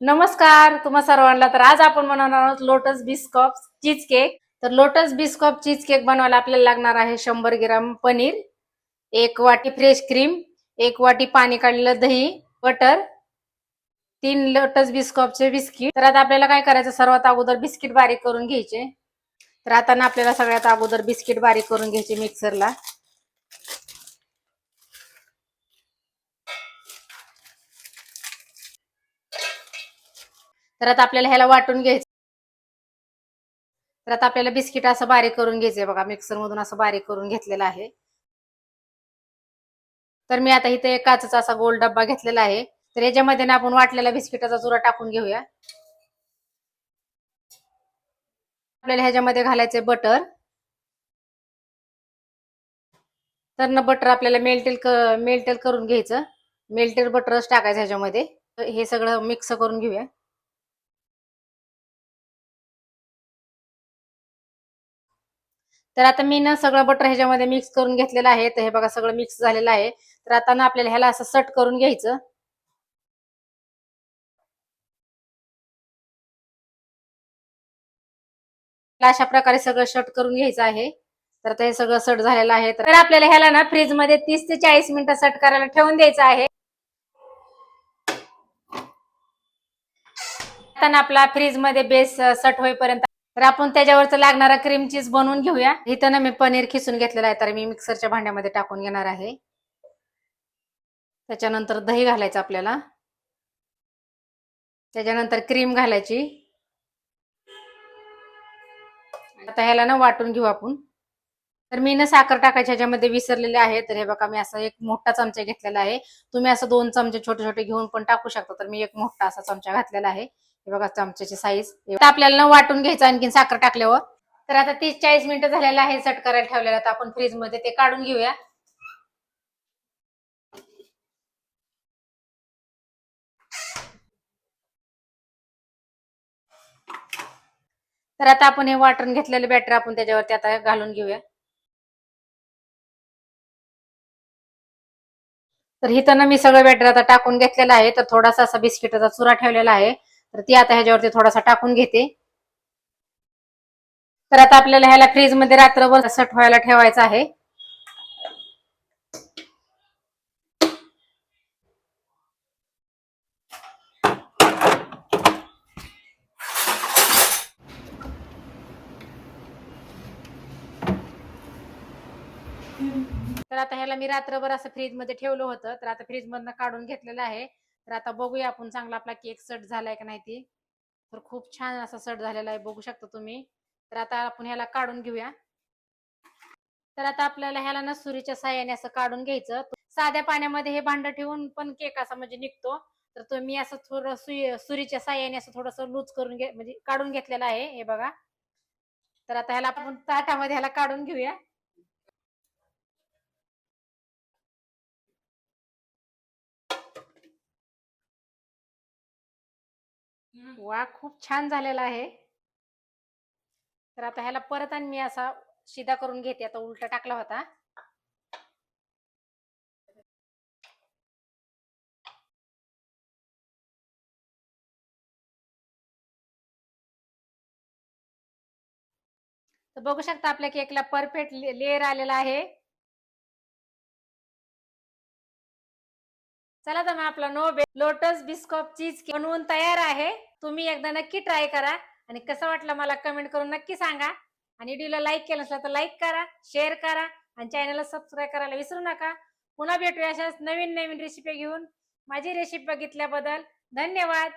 नमस्कार तुम्हा सर्वांना. तर आज आपण बनवणार आहोत लोटस बिस्कॉप चीज केक. तर लोटस बिस्कॉप चीज केक बनवायला आपल्याला लागणार आहे 100 ग्राम पनीर, 1 वाटी फ्रेश क्रीम, 1 वाटी पाणी काढलेलं दही, बटर, 3 लोटस बिस्कॉपचे बिस्किट. तर आता आपल्याला काय करायचं, सर्वात अगोदर बिस्किट बारीक करून घ्यायचे. तर आता ना आपल्याला सगळ्यात अगोदर बिस्किट बारीक करून घ्यायचे मिक्सरला. तर आता आपल्याला ह्याला वाटून घ्यायचं. तर आता आपल्याला बिस्किट असं बारीक करून घ्यायचंय बघा, मिक्सर मधून असं बारीक करून घेतलेलं आहे. तर मी आता इथे एक काचेचा असा गोल डब्बा घेतलेला आहे. तर याच्यामध्ये ना आपण वाटलेला बिस्किटाचा चुरा टाकून घेऊया. आपल्याला ह्याच्यामध्ये घालायचंय बटर. तर ना बटर आपल्याला मेल्टेल करून घ्यायचं. मेल्टेड बटरच टाकायचं ह्याच्यामध्ये. तर हे सगळं मिक्स करून घेऊया. तर आता मी ना सगळं बटर ह्याच्यामध्ये मिक्स करून घेतलेलं आहे. तर हे बघा सगळं मिक्स झालेलं आहे. तर आता ना आपल्याला ह्याला असं सट करून घ्यायचं. अशा प्रकारे सगळं शट करून घ्यायचं आहे. तर आता हे सगळं सट झालेलं आहे. तर आपल्याला ह्याला ना फ्रीज मध्ये 30 ते 40 मिनिटं सट करायला ठेवून द्यायचं आहे. आता ना आपला फ्रीज मध्ये बेस सट होईपर्यंत तर आपण त्याच्यावरच लागणारा क्रीम चीज बनवून घेऊया. इथं ना मी पनीर खिसून घेतलेलं आहे, तर मी मिक्सरच्या भांड्यामध्ये टाकून घेणार आहे. त्याच्यानंतर दही घालायचं आपल्याला. त्याच्यानंतर क्रीम घालायची. आता ह्याला ना वाटून घेऊ आपण. तर मी ना साखर टाकायची ह्याच्यामध्ये विसरलेले आहे. तर हे बघा मी असं एक मोठा चमचा घेतलेला आहे. तुम्ही असं 2 चमचे छोटे छोटे घेऊन पण टाकू शकता. तर मी एक मोठा असा चमचा घातलेला आहे. हे बघा चमच्याची साईज. आता आपल्याला ना वाटून घ्यायचं आणखीन साखर टाकल्यावर. तर आता 30-40 मिनिटं झालेलं आहे सेट करायला ठेवलेलं. तर आपण फ्रीज मध्ये ते काढून घेऊया. तर आता आपण हे वाटून घेतलेलं बॅटर आपण त्याच्यावरती आता घालून घेऊया. तर इथं ना मी सगळं बॅटर आता टाकून घेतलेलं आहे. तर थोडासा असा बिस्किटाचा चुरा ठेवलेला आहे. तर ती आता ह्याच्यावरती थोडासा टाकून घेते. तर आता आपल्याला ह्याला फ्रीज मध्ये रात्रभर सट व्हायला ठेवायचं आहे. तर आता ह्याला मी रात्रभर असं फ्रीज मध्ये ठेवलं होतं. तर आता फ्रीज मधनं काढून घेतलेलं आहे. तर आता बघूया आपण चांगला आपला केक सेट झालाय का नाही ते. तर खूप छान असा सेट झालेला आहे, बघू शकता तुम्ही. तर आता आपण ह्याला काढून घेऊया. तर आता आपल्याला ह्याला ना सुरीच्या साह्याने असं काढून घ्यायचं. साध्या पाण्यामध्ये हे भांड ठेवून पण केक असा म्हणजे निघतो. तर तो मी असं थोडं सुरीच्या साह्याने असं थोडस लूज करून म्हणजे काढून घेतलेलं आहे. हे बघा. तर आता ह्याला आपण ताटामध्ये ह्याला काढून घेऊया. वा, खूप छान झालेला आहे. तर आता ह्याला परत आणि मी असा शिदा करून घेते. आता उलटा टाकला होता. तर बघू शकता आपल्या केकला परफेक्ट लेअर आलेला आहे. चला तर मग आपला लोटस बिस्कॉप चीज बनवून तयार आहे. तुम्ही एकदा नक्की ट्राय करा आणि कसं वाटलं मला कमेंट करून नक्की सांगा. आणि व्हिडिओला लाईक केलं असेल तर लाईक करा, शेअर करा आणि चॅनलला सबस्क्राईब करायला विसरू नका. पुन्हा भेटूया अशाच नवीन नवीन रेसिपी घेऊन. माझी रेसिपी बघितल्याबद्दल धन्यवाद.